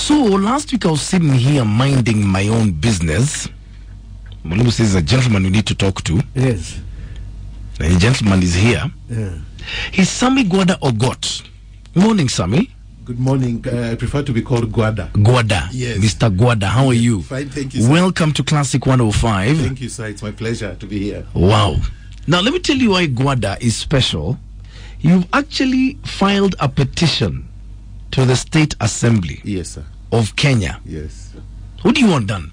So last week I was sitting here minding my own business. Mulungu says a gentleman we need to talk to. Yes. And the gentleman is here. Yeah. He's Sammy Gwada Ogot. Morning, Sammy. Good morning. I prefer to be called Gwada. Gwada. Yes. Mr. Gwada, how are you? Fine, thank you, sir. Welcome to Classic 105. Thank you, sir. It's my pleasure to be here. Wow. Now, let me tell you why Gwada is special. You've actually filed a petition to the State Assembly. Yes, sir. Of Kenya. Yes. What do you want done?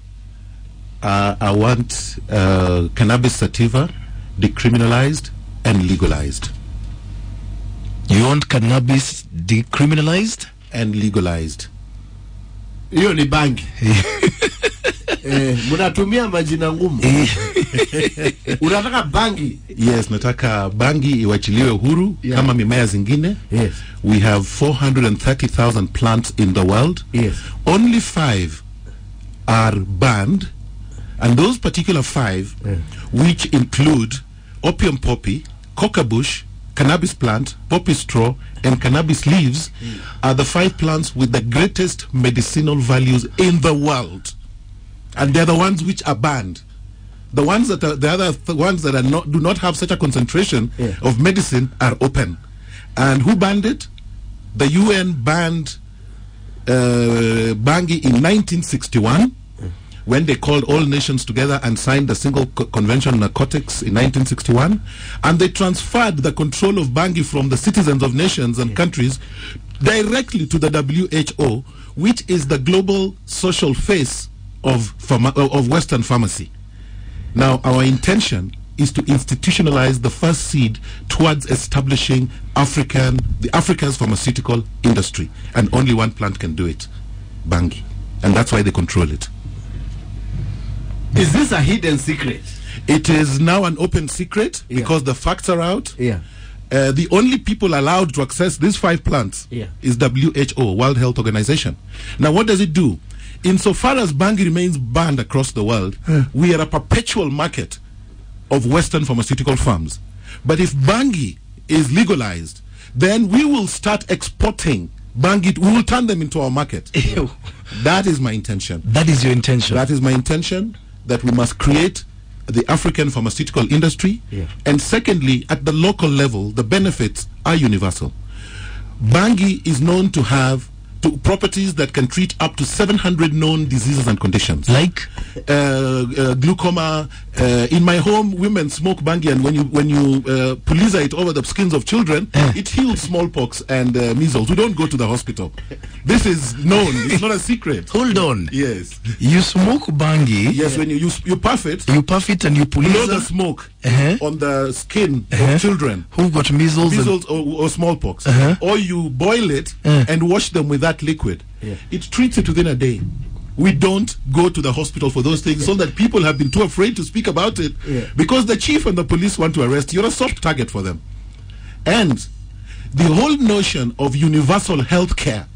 I want cannabis sativa decriminalized and legalized. You want cannabis decriminalized? And legalized. Hiyo ni bangi. Munatumia majina ngumu. Unataka bangi? Yes, nataka bangi iwachiliwe huru kama mimea zingine. Yes. We have 430,000 plants in the world. Yes. Only 5 are banned, and those particular 5, which include opium poppy, coca bush, cannabis plant, poppy straw, and cannabis leaves, are the 5 plants with the greatest medicinal values in the world, and they're the ones which are banned. The ones that are the other ones that are do not have such a concentration of medicine are open. And who banned it? The UN banned bangi in 1961. When they called all nations together and signed the single convention on narcotics in 1961, and they transferred the control of bangi from the citizens of nations and countries directly to the WHO, which is the global social face of Western pharmacy. Now, our intention is to institutionalize the first seed towards establishing the Africa's pharmaceutical industry, and only one plant can do it, bangi, and that's why they control it. Is this a hidden secret? It is now an open secret because the facts are out. Yeah. The only people allowed to access these 5 plants is WHO, World Health Organization. Now, what does it do? Insofar as bangi remains banned across the world, we are a perpetual market of Western pharmaceutical firms. But if bangi is legalized, then we will start exporting bangi. We will turn them into our market. Ew. That is my intention. That is your intention. That is my intention, that we must create the African pharmaceutical industry. And secondly, at the local level, the benefits are universal. Bangi is known to have properties that can treat up to 700 known diseases and conditions, like glaucoma. In my home, women smoke bangi, and when you police it over the skins of children, it heals smallpox and measles. We don't go to the hospital. This is known. It's not a secret. Hold on. Yes. You smoke bangi. Yes. When you puff it. You puff it and you police blow the smoke on the skin of children who've got measles or smallpox, or you boil it and wash them with that liquid. It treats it within a day. We don't go to the hospital for those things, so that people have been too afraid to speak about it because the chief and the police want to arrest you. You're a soft target for them. And the whole notion of universal health care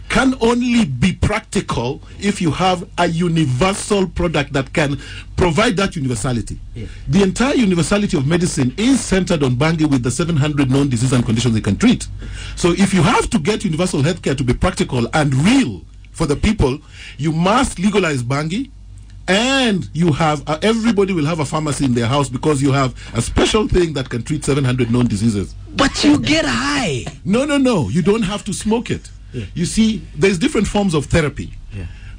can only be practical if you have a universal product that can provide that universality. The entire universality of medicine is centered on bangi, with the 700 known diseases and conditions it can treat. So if you have to get universal health care to be practical and real for the people, you must legalize bangi, and you have everybody will have a pharmacy in their house, because you have a special thing that can treat 700 known diseases. But you get high. No. You don't have to smoke it. You see, there's different forms of therapy.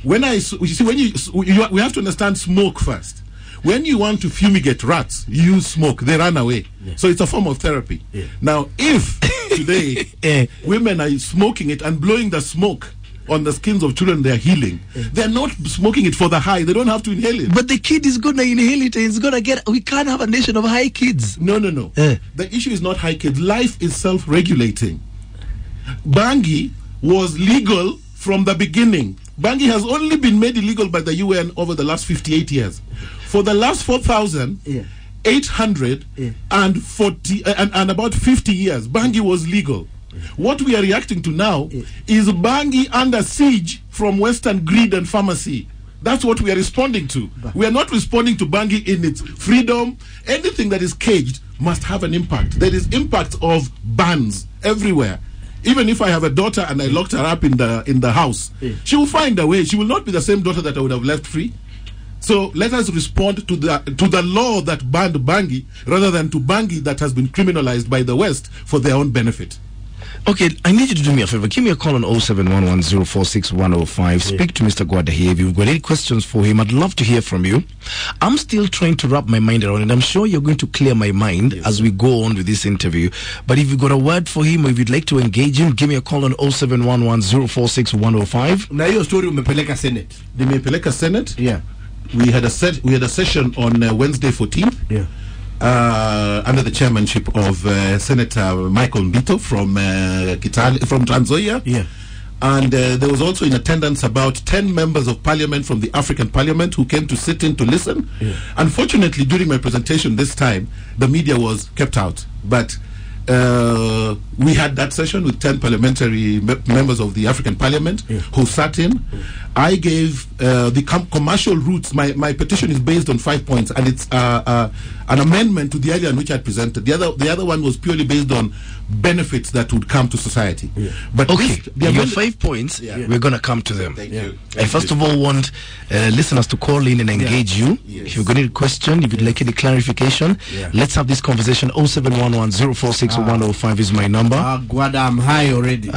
We have to understand smoke first. When you want to fumigate rats, you use smoke, they run away. So it's a form of therapy. Now, if today women are smoking it and blowing the smoke on the skins of children, they're healing. They're not smoking it for the high. They don't have to inhale it. But the kid is going to inhale it, and it's going to get... We can't have a nation of high kids. No. The issue is not high kids. Life is self-regulating. Bangi was legal from the beginning. Bangi has only been made illegal by the UN over the last 58 years. For the last 4,840 and about 50 years, bangi was legal. What we are reacting to now is bangi under siege from Western greed and pharmacy. That's what we are responding to. We are not responding to bangi in its freedom. Anything that is caged must have an impact. There is impact of bans everywhere. Even if I have a daughter and I locked her up in the house, she will find a way. She will not be the same daughter that I would have left free. So let us respond to the law that banned bangi rather than to bangi that has been criminalized by the West for their own benefit. Okay, I need you to do me a favor. Give me a call on 0711046105. Speak to Mr. Gwada here. If you've got any questions for him, I'd love to hear from you. I'm still trying to wrap my mind around it. I'm sure you're going to clear my mind as we go on with this interview. But if you've got a word for him or if you'd like to engage him, give me a call on 0711046105. Now your story umepeleka Senate. Nimepeleka Senate? Yeah. We had a session on Wednesday 14th. Yeah. Under the chairmanship of Senator Michael Mbito from from Trans Nzoia. Yeah. And there was also in attendance about 10 members of parliament from the African Parliament who came to sit in to listen. Yeah. Unfortunately, during my presentation this time, the media was kept out. But we had that session with 10 parliamentary members of the African Parliament who sat in. I gave the commercial routes. My petition is based on 5 points, and it's an amendment to the earlier in which I had presented. The other one was purely based on benefits that would come to society. But okay, your 5 points, we're going to come to them. Thank you. I first of all want listeners to call in and engage you. If you've got any question, if you'd like any clarification, let's have this conversation. 0711046105 is my number. Gwada, I'm high already.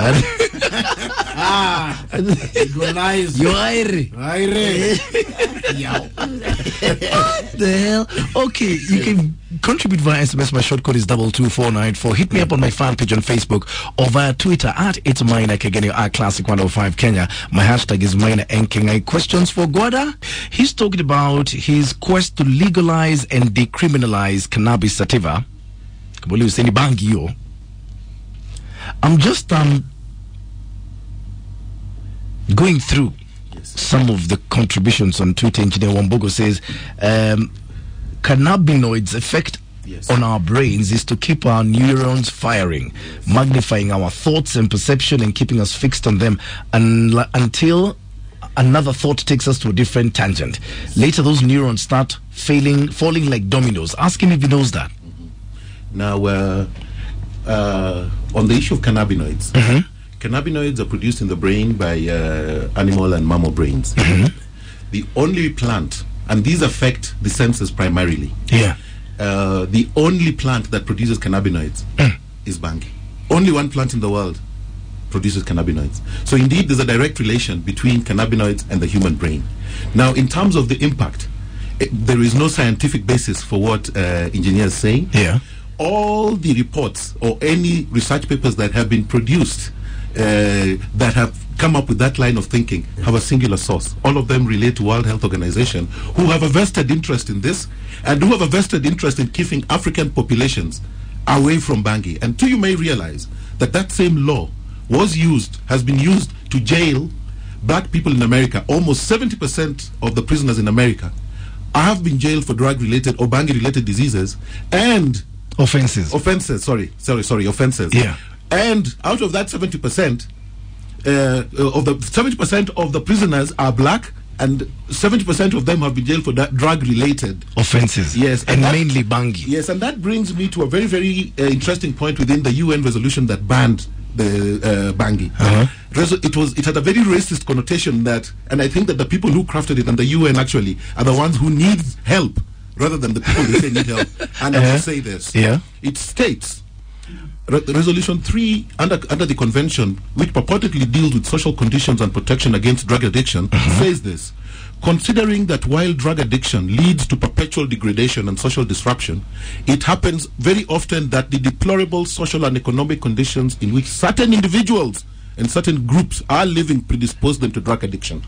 You're Irish. The hell? Okay, you can contribute via SMS. My short code is 22494. Hit me up on my fan page on Facebook or via Twitter at It's Minor Kegeni at Classic 105 Kenya. My hashtag is Minor Nkengai. Questions for Gwada? He's talking about his quest to legalize and decriminalize cannabis sativa. I'm just going through some of the contributions on Twitter. Engineer Wambogo says cannabinoids' effect on our brains is to keep our neurons firing, magnifying our thoughts and perception and keeping us fixed on them until another thought takes us to a different tangent. Later those neurons start falling like dominoes. Ask him if he knows that. Now on the issue of cannabinoids, cannabinoids are produced in the brain by animal and mammal brains. The only plant, and these affect the senses primarily. The only plant that produces cannabinoids is bangi. Only one plant in the world produces cannabinoids. So indeed, there's a direct relation between cannabinoids and the human brain. Now, in terms of the impact, there is no scientific basis for what engineers say. All the reports or any research papers that have been produced that have come up with that line of thinking have a singular source. All of them relate to World Health Organization, who have a vested interest in this and who have a vested interest in keeping African populations away from bangi. And you may realize that that same law has been used to jail black people in America. Almost 70% of the prisoners in America have been jailed for drug-related or bangi-related diseases and offenses. And out of that 70%, of the 70% of the prisoners are black, and 70% of them have been jailed for drug-related offenses. Yes, and mainly bangi. Yes, and that brings me to a very, very interesting point within the UN resolution that banned the bangi. It had a very racist connotation and I think that the people who crafted it and the UN actually are the ones who need help rather than the people who say need help. And I will say this. It states, Resolution 3 under the convention, which purportedly deals with social conditions and protection against drug addiction, says this: considering that while drug addiction leads to perpetual degradation and social disruption, it happens very often that the deplorable social and economic conditions in which certain individuals and certain groups are living predispose them to drug addiction.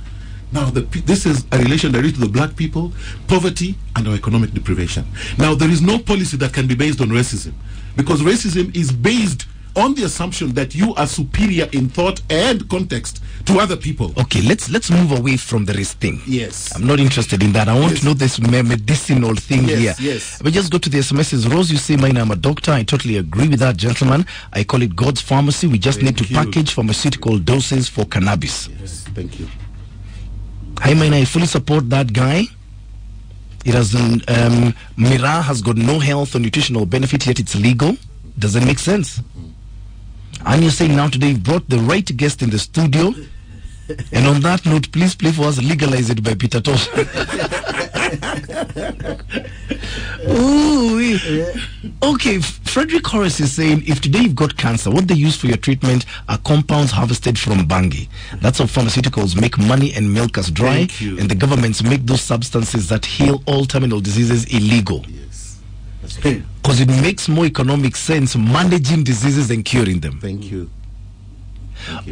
Now, this is a relation directly to the black people, poverty, and our economic deprivation. Now, there is no policy that can be based on racism, because racism is based on the assumption that you are superior in thought and context to other people. Okay, let's move away from the race thing. Yes. I'm not interested in that. I want to know this medicinal thing here. Yes. But just go to the SMSs. Rose, you say, mine, I'm a doctor. I totally agree with that, gentleman. I call it God's pharmacy. We just need to package pharmaceutical doses for cannabis. Yes, thank you. Hi, mine, I fully support that guy. It doesn't, Mira has got no health or nutritional benefit, yet it's legal. Doesn't make sense. And you're saying now today you brought the right guest in the studio. And on that note, please play for us Legalize It by Peter Tosh. Ooh, okay, Frederick Horace is saying, if today you've got cancer, what they use for your treatment are compounds harvested from bangi. That's how pharmaceuticals make money and milk us dry, and the governments make those substances that heal all terminal diseases illegal. Yes. Because it makes more economic sense managing diseases than curing them. Thank you.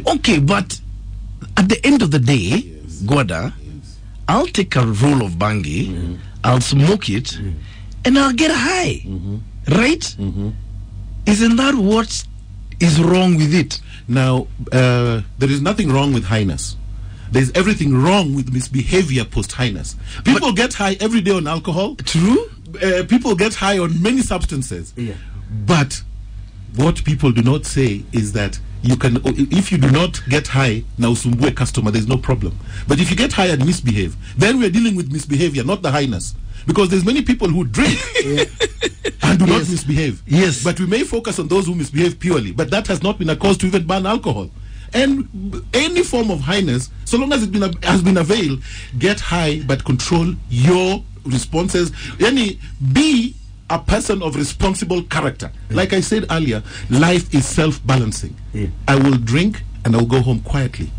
Okay, but at the end of the day, Gwada, I'll take a roll of bangi, I'll smoke it, and I'll get high. Right? Isn't that what is wrong with it? Now, there is nothing wrong with highness. There's everything wrong with misbehavior post-highness. People get high every day on alcohol. True. People get high on many substances. But what people do not say is that you can, if you do not get high, now sumbue customer, there's no problem. But if you get high and misbehave, then we're dealing with misbehavior, not the highness. Because there's many people who drink and do not misbehave. Yes. But we may focus on those who misbehave purely. But that has not been a cause to even ban alcohol. And any form of highness, so long as it has been availed, get high but control your responses. Be a person of responsible character. Like I said earlier, life is self-balancing. I will drink and I'll go home quietly.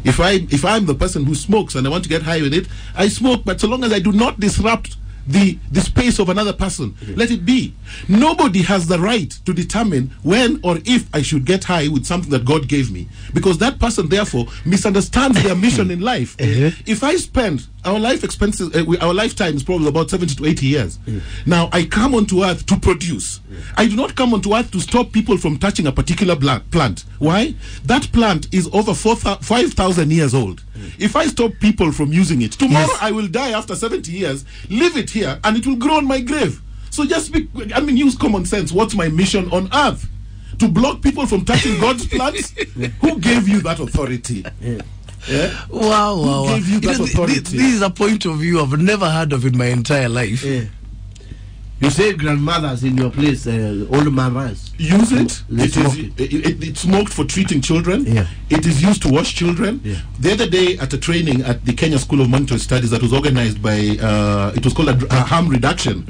If I'm the person who smokes and I want to get high with it, I smoke, but so long as I do not disrupt the space of another person, let it be. Nobody has the right to determine when or if I should get high with something that God gave me, because that person therefore misunderstands their mission in life. If I spend our life expenses, our lifetime is probably about 70 to 80 years. Now I come onto earth to produce. I do not come onto earth to stop people from touching a particular plant. Why? That plant is over 5,000 years old. If I stop people from using it, tomorrow I will die after 70 years, leave it here, and it will grow on my grave. So just use common sense. What's my mission on earth? To block people from touching God's plants? Who gave you that authority? Wow. Who gave you that authority? This is a point of view I've never heard of in my entire life. You say grandmothers in your place, old mamas. Use it. It's smoked for treating children. It is used to wash children. The other day at a training at the Kenya School of Monetary Studies that was organized by, it was called a harm reduction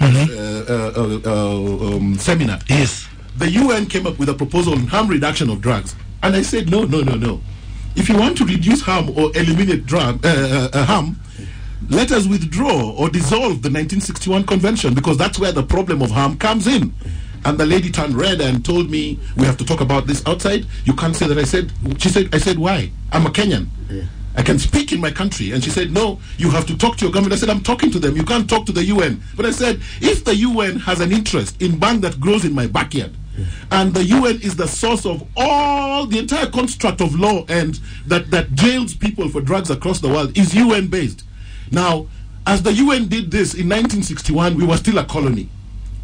seminar. Yes. The UN came up with a proposal on harm reduction of drugs. And I said, no. If you want to reduce harm or eliminate harm, let us withdraw or dissolve the 1961 convention, because that's where the problem of harm comes in. And the lady turned red and told me, we have to talk about this outside. You can't say that. I said, why? I'm a Kenyan. I can speak in my country. And she said, no, you have to talk to your government. I said, I'm talking to them. You can't talk to the UN. But I said, if the UN has an interest in bang that grows in my backyard, and the UN is the source of all the entire construct of law and that jails people for drugs across the world is UN based. Now, as the UN did this in 1961, we were still a colony.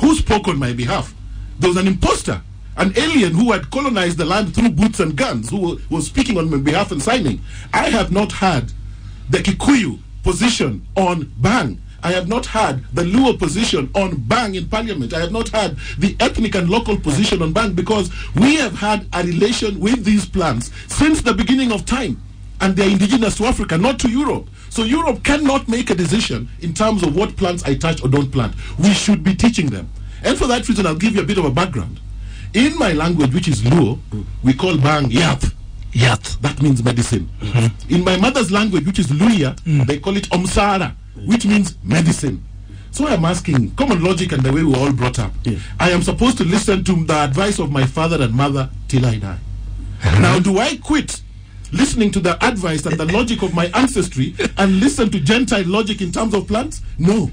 Who spoke on my behalf? There was an imposter, an alien who had colonized the land through boots and guns, who was speaking on my behalf and signing. I have not had the Kikuyu position on bang. I have not had the Luo position on bang in parliament. I have not had the ethnic and local position on bang, because we have had a relation with these plants since the beginning of time. And they're indigenous to Africa, not to Europe. So Europe cannot make a decision in terms of what plants I touch or don't plant. We should be teaching them. And for that reason, I'll give you a bit of a background. In my language, which is Luo, we call bang yat. Yat. That means medicine. In my mother's language, which is Luya, they call it omsara, which means medicine. So I'm asking, common logic and the way we were all brought up. I am supposed to listen to the advice of my father and mother till I die. Now, do I quit listening to the advice and the logic of my ancestry and listen to Gentile logic in terms of plants? No.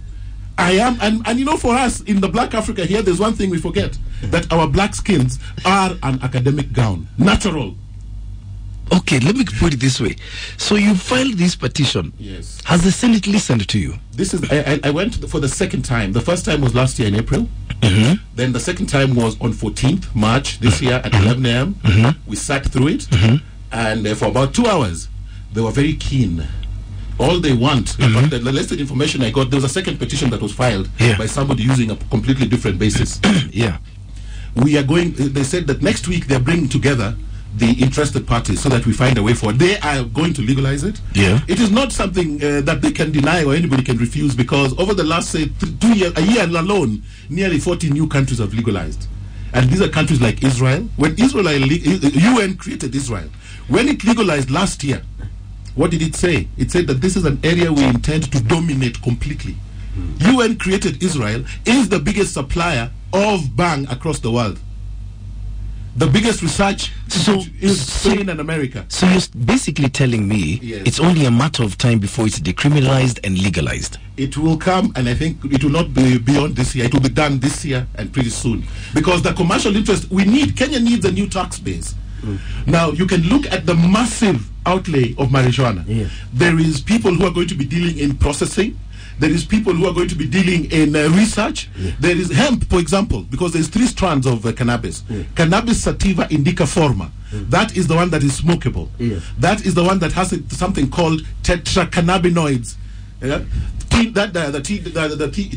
I am, and you know, for us in the black Africa here, there's one thing we forget, that our black skins are an academic gown, natural. Okay, let me put it this way. So you filed this petition. Yes. Has the Senate listened to you? This is, I went for the second time. The first time was last year in April. Then the second time was on 14th March this year at 11 a.m. We sat through it. And for about 2 hours, they were very keen. All they want, but the listed information I got, there was a second petition that was filed by somebody using a completely different basis. we are going. They said that next week they're bringing together the interested parties so that we find a way forward. They are going to legalize it. Yeah. It is not something that they can deny or anybody can refuse, because over the last, say, 2 years, a year alone, nearly 40 new countries have legalized. And these are countries like Israel. When UN created Israel, when it legalized last year, what did it say? It said that this is an area we intend to dominate completely. UN created Israel, is the biggest supplier of bang across the world. The biggest research is Spain and America. So you're basically telling me it's only a matter of time before it's decriminalized and legalized. It will come, and I think it will not be beyond this year. It will be done this year and pretty soon. Because the commercial interest, Kenya needs a new tax base. Now, you can look at the massive outlay of marijuana. There is people who are going to be dealing in processing. There is people who are going to be dealing in research. There is hemp, for example, because there's 3 strands of cannabis. Cannabis sativa indica forma. That is the one that is smokable. That is the one that has something called tetracannabinoids. The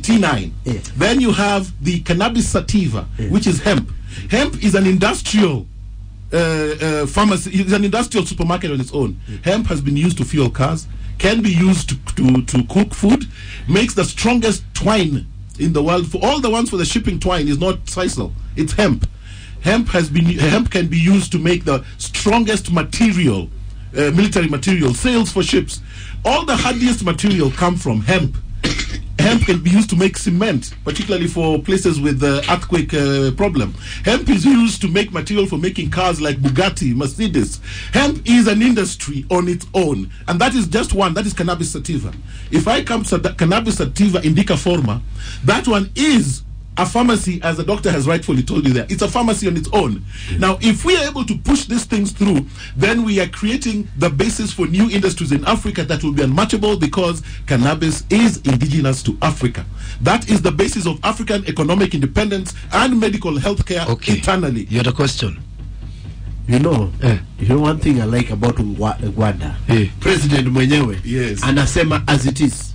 T9. Then you have the cannabis sativa, which is hemp. Hemp is an industrial pharmacy. It's an industrial supermarket on its own. Hemp has been used to fuel cars, can be used to cook food, makes the strongest twine in the world. For all the ones for the shipping twine is not sisal, it's hemp. Hemp can be used to make the strongest material, military material, sails for ships. All the hardiest material come from hemp. Hemp can be used to make cement, particularly for places with the earthquake problem. Hemp is used to make material for making cars like Bugatti, Mercedes. Hemp is an industry on its own, and that is just one. That is cannabis sativa. If I come to cannabis sativa indica forma, that one is a pharmacy, as the doctor has rightfully told you there. It's a pharmacy on its own. Now, if we are able to push these things through, then we are creating the basis for new industries in Africa that will be unmatchable, because cannabis is indigenous to Africa. That is the basis of African economic independence and medical health care eternally. You had a question? You know one thing I like about Uganda, President mwenyewe anasema as it is.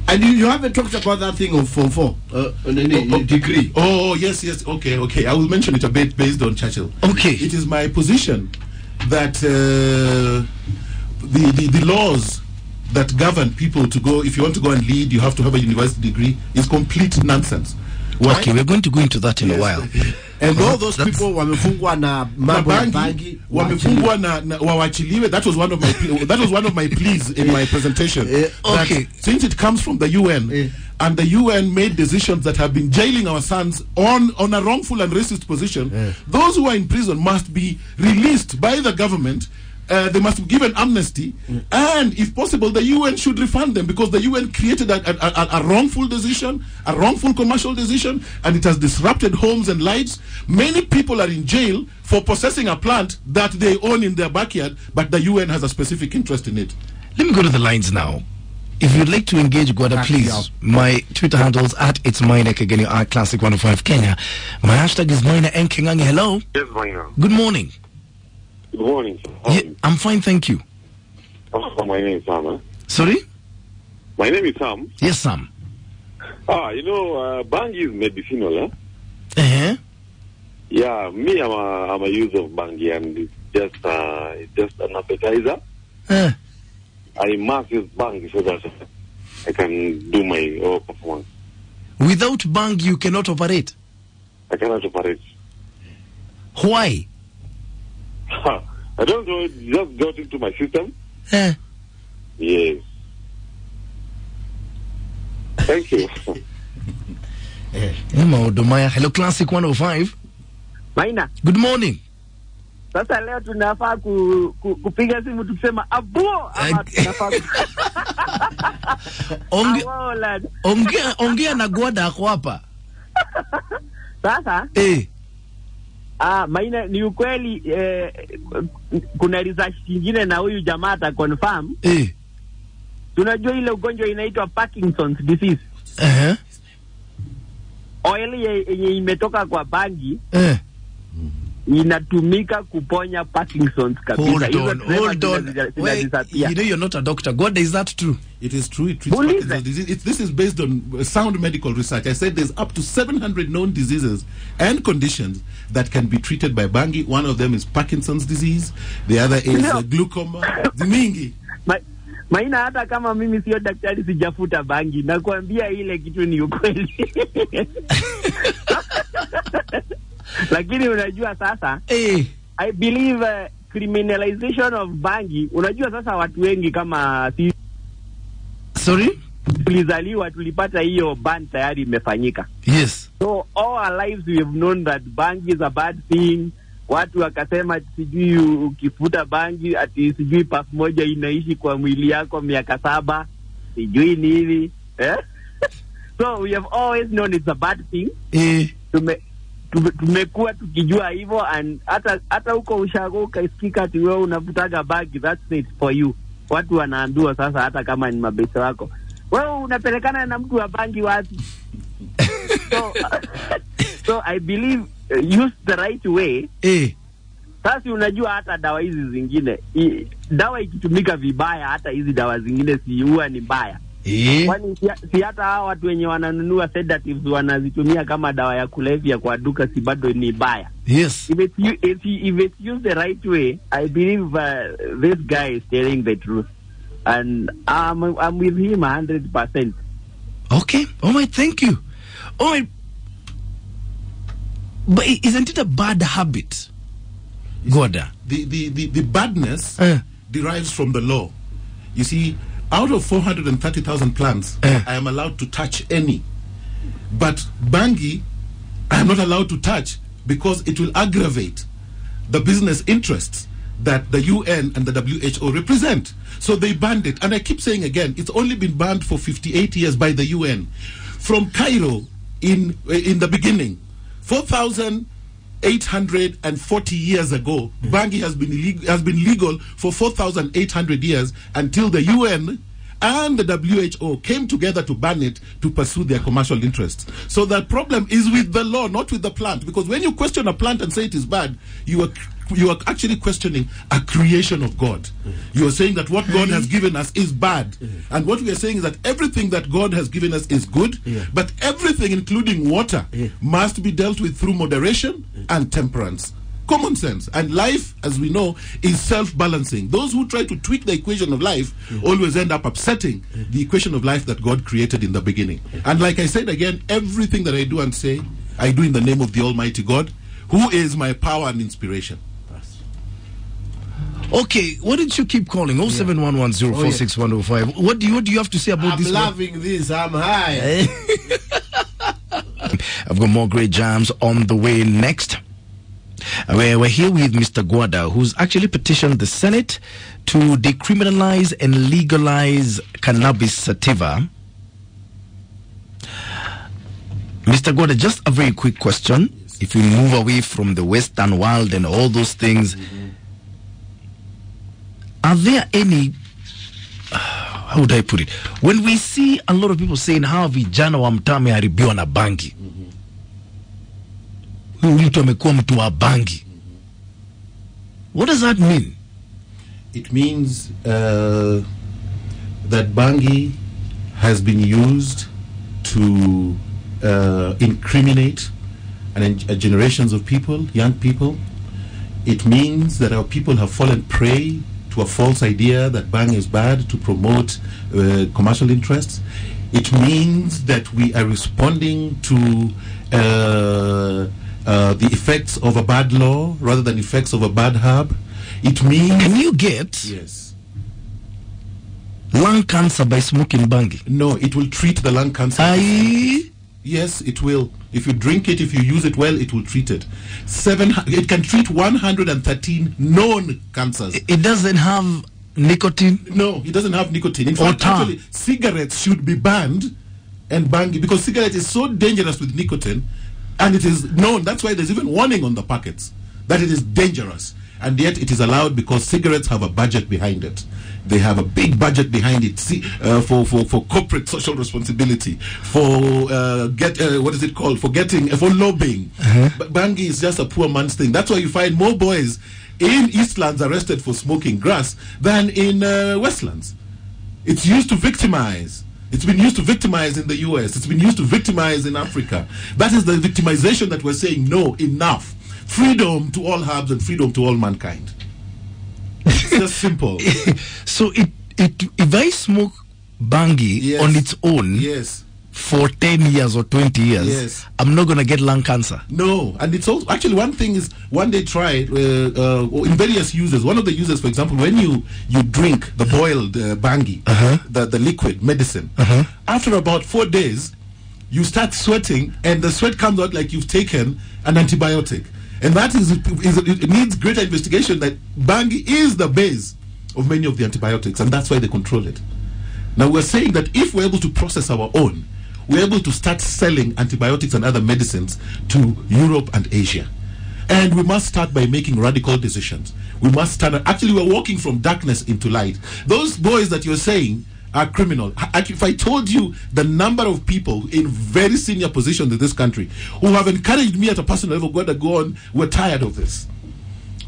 And you haven't talked about that thing of Form 4 degree. Oh, yes. Okay. I will mention it a bit based on Churchill. Okay. It is my position that the laws that govern people to go, if you want to go and lead, you have to have a university degree, is complete nonsense. Why? Okay, we're going to go into that in a while. And all those people wamefungwa na mambo ya bangi, wamefungwa na wawachiliwe. That was one of my pleas in my presentation. Okay. Since it comes from the UN, and the UN made decisions that have been jailing our sons on a wrongful and racist position, those who are in prison must be released by the government. They must be given amnesty, and if possible, the UN should refund them, because the UN created a wrongful decision, a wrongful commercial decision, and it has disrupted homes and lives. Many people are in jail for possessing a plant that they own in their backyard, but the UN has a specific interest in it. Let me go to the lines now. If you'd like to engage, Gwada, please. My Twitter handles at It's Minor Kageni at Classic 105 Kenya. My hashtag is Minor N Kingangi. Hello. Yes, Minor. Good morning. Good morning. Yeah, I'm fine, thank you. Oh, my name is Sam. Sorry? My name is Sam. Yes, Sam. Bang is medicinal, Yeah, me, I'm a user of Bangi, and it's just an appetizer. I must use Bang so that I can do my performance. Without Bang, you cannot operate? I cannot operate. Why? I don't know, it just got into my system. Yes. Thank you. Hello, Classic 105. Maina. Good morning. Sasa leo tunafaa kupiga simu tukisema abuo ama tunafaa ongea na Gwada ako hapa. Sasa Maina, ni ukweli kuna research nyingine na huyu jamaa ata confirm. Tunajua ile ugonjwa inaitwa Parkinson's disease. Oil yenye imetoka kwa bangi. inatumika kuponya Parkinson's kabisa. Hold on. Wait, you know you're not a doctor. God, is that true? It is true. It treats Parkinson's disease. This is based on sound medical research. I said there's up to 700 known diseases and conditions that can be treated by bangi. One of them is Parkinson's disease. The other is glaucoma. Mingi. Maina, hata kama mimi sio daktari sijafuta bangi, nakwambia ile kitu ni ukweli. Lakini unajua sasa, I believe criminalization of bangi, unajua sasa watu wengi kama tulizaliwa tulipata hiyo ban tayari imefanyika. Yes. So all our lives we have known that bangi is a bad thing. Watu wakasema sijui ukifuta bangi ati sijui pass moja inaishi kwa mwili yako miaka 7, sijui nini. So we have always known it's a bad thing. Tumekuwa tukijua hivyo, and hata huko ushago ukaisikika ati wewe unavutaga bangi, that's it for you. Watu wanaambiwa sasa, hata kama ni mabesa wako, wewe unapelekana na mtu wa bangi wapi? So I believe use the right way. Sasa unajua hata dawa hizi zingine, dawa ikitumika vibaya, hata hizi dawa zingine si huwa ni mbaya. Kwani si hata hawa watu wenye wananunua sedatives wanazitumia kama dawa ya kulevya kwa duka, si bado ni mbaya? Yes. If it's used the right way, I believe this guy is telling the truth, and I'm with him 100%. Okay. Oh my, thank you. Oh my. But isn't it a bad habit, Goda? The badness derives from the law. You see, out of 430,000 plants, I am allowed to touch any. But bangi, I am not allowed to touch because it will aggravate the business interests that the UN and the WHO represent. So they banned it. And I keep saying again, it's only been banned for 58 years by the UN. From Cairo in the beginning, 4,840 years ago, bangi has been legal for 4,800 years until the UN and the WHO came together to ban it to pursue their commercial interests. So the problem is with the law, not with the plant. Because when you question a plant and say it is bad, you are actually questioning a creation of God. You are saying that what God has given us is bad. And what we are saying is that everything that God has given us is good, but everything, including water, must be dealt with through moderation and temperance. Common sense. And life, as we know, is self-balancing. Those who try to tweak the equation of life always end up upsetting the equation of life that God created in the beginning. And like I said again, everything that I do and say, I do in the name of the Almighty God, who is my power and inspiration. Okay, why didn't you keep calling? 07110461005. What do you have to say about this? I'm loving this. I'm high. I've got more great jams on the way next. We're here with Mr. Guada, who's actually petitioned the Senate to decriminalize and legalize cannabis sativa. Mr. Guada, just a very quick question. If we move away from the Western world and all those things, are there any, how would I put it? When we see a lot of people saying how vijana wa mtaa wameharibiwa na bangi, mtu amekuwa mtu wa bangi, what does that mean? It means that bangi has been used to incriminate generations of people, young people. It means that our people have fallen prey to a false idea that bang is bad to promote commercial interests. It means that we are responding to the effects of a bad law rather than effects of a bad herb. It means... Can you get lung cancer by smoking bangi? No, it will treat the lung cancer. Yes, it will. If you drink it, if you use it well, it will treat it. It can treat 113 known cancers. It doesn't have nicotine? No, it doesn't have nicotine. In fact, actually, cigarettes should be banned and bangi, because cigarette is so dangerous with nicotine, and it is known. That's why there's even warning on the packets that it is dangerous. And yet it is allowed because cigarettes have a budget behind it. They have a big budget behind it. See, for corporate social responsibility, for what is it called? For lobbying. But Bangi is just a poor man's thing. That's why you find more boys in Eastlands arrested for smoking grass than in Westlands. It's used to victimize. It's been used to victimize in the US. It's been used to victimize in Africa. That is the victimization that we're saying, no, enough. Freedom to all herbs and freedom to all mankind. It's just simple. So if I smoke Bangi on its own for 10 years or 20 years, I'm not going to get lung cancer. No. And it's also, actually, one thing is, one day try in various uses. One of the uses, for example, when you drink the boiled Bangi, the liquid medicine, after about 4 days, you start sweating, and the sweat comes out like you've taken an antibiotic. And that it needs greater investigation that Bangi is the base of many of the antibiotics, and that's why they control it. Now, we're saying that if we're able to process our own, we're able to start selling antibiotics and other medicines to Europe and Asia. And we must start by making radical decisions. We must start, actually, we're walking from darkness into light. Those boys that you're saying are criminal. If I told you the number of people in very senior positions in this country who have encouraged me at a personal level, go on, we're tired of this.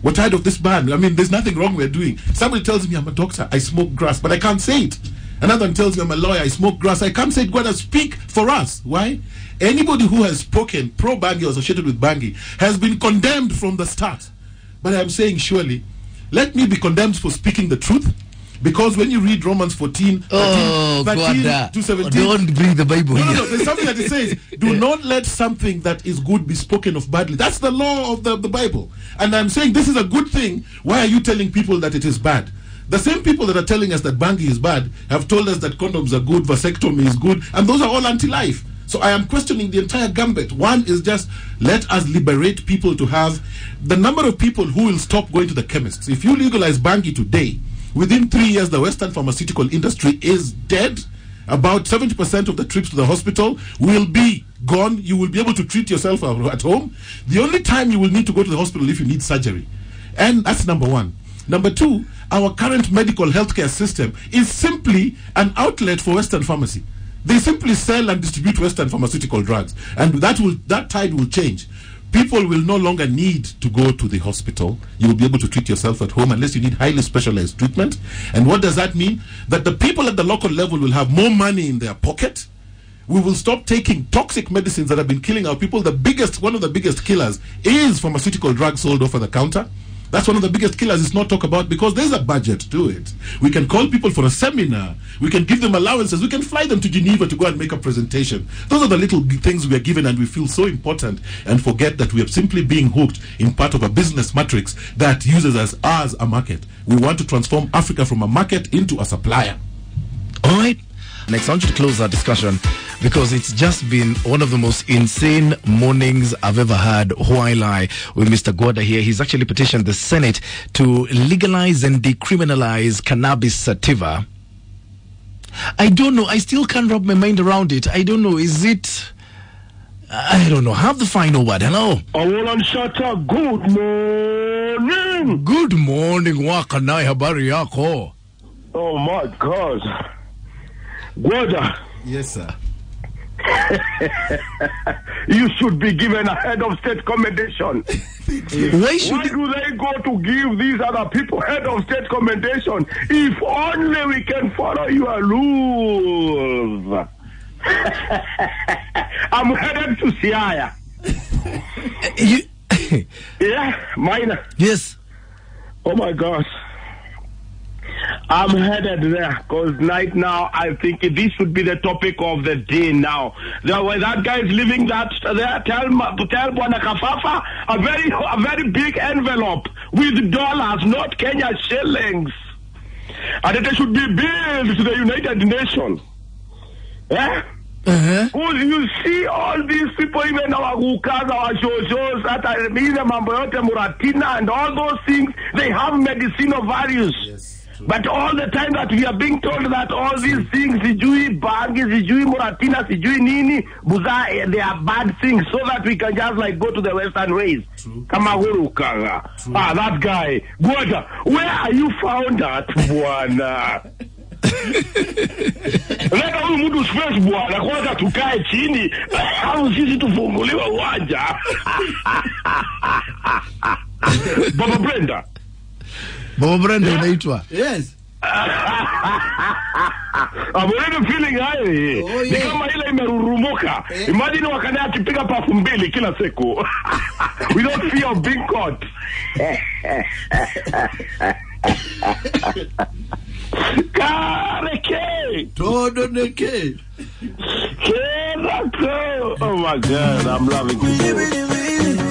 We're tired of this ban. I mean, there's nothing wrong we're doing. Somebody tells me I'm a doctor, I smoke grass, but I can't say it. Another one tells me I'm a lawyer, I smoke grass, I can't say it. Go and speak for us. Why? Anybody who has spoken pro-Bangi or associated with Bangi has been condemned from the start. But I'm saying, surely, let me be condemned for speaking the truth. Because when you read Romans 14, 13 to 17... Don't bring the Bible here. No, there's something that it says, do not let something that is good be spoken of badly. That's the law of the Bible. And I'm saying this is a good thing. Why are you telling people that it is bad? The same people that are telling us that Bangi is bad have told us that condoms are good, vasectomy is good, and those are all anti-life. So I am questioning the entire gambit. One is just, let us liberate people to have the number of people who will stop going to the chemists. If you legalize Bangi today, within 3 years, the Western pharmaceutical industry is dead. About 70% of the trips to the hospital will be gone. You will be able to treat yourself at home. The only time you will need to go to the hospital if you need surgery. And that's number one. Number two, our current medical healthcare system is simply an outlet for Western pharmacy. They simply sell and distribute Western pharmaceutical drugs. And that tide will change. People will no longer need to go to the hospital. You will be able to treat yourself at home unless you need highly specialized treatment. And what does that mean? That the people at the local level will have more money in their pocket. We will stop taking toxic medicines that have been killing our people. One of the biggest killers is pharmaceutical drugs sold over the counter. That's one of the biggest killers it's not talked about because there's a budget to it. We can call people for a seminar. We can give them allowances. We can fly them to Geneva to go and make a presentation. Those are the little things we are given and we feel so important and forget that we are simply being hooked in part of a business matrix that uses us as a market. We want to transform Africa from a market into a supplier. All right. Next, I want you to close our discussion because it's just been one of the most insane mornings I've ever had while I with Mr. Gwada here. He's actually petitioned the Senate to legalize and decriminalize cannabis sativa. I don't know. I still can't wrap my mind around it. I don't know. Is it... I don't know. Have the final word. Hello. Awolan Shata, good morning. Good morning. Wakanai habari yako. Oh my God. Gwada. Yes, sir. You should be given a head of state commendation. Why do they go to give these other people head of state commendation? If only we can follow your rules. I'm headed to Siaya. Yeah, mine. Yes. Oh my gosh. I'm headed there because right now I think this should be the topic of the day now. Where that guy is living that there, tell Bwana Kafafa a very big envelope with dollars, not Kenya shillings, and it should be billed to the United Nations. Yeah. You see all these people, even our Gukas, our Jojos, Muratina, and all those things, they have medicinal values. Yes. But all the time that we are being told that all these things, sijui bangi, sijui moratina, sijui nini, buza, they are bad things, so that we can just like go to the Western ways. Kama huru kaga. That guy. Gwada, where are you found at, bwana? Leka huyu mtu space bwana, kwanza tukae chini, au sisi tufunguliwe uwanja. Baba Brenda. Baba Brenda unaitwa? Yes. I'm already feeling high. Oh, yeah. Ni kama ile imerurumuka. Imagine wakana akipiga pafu mbili kila siku. We don't fear of being caught. Kareke. Todo neke. Oh my God, I'm loving this.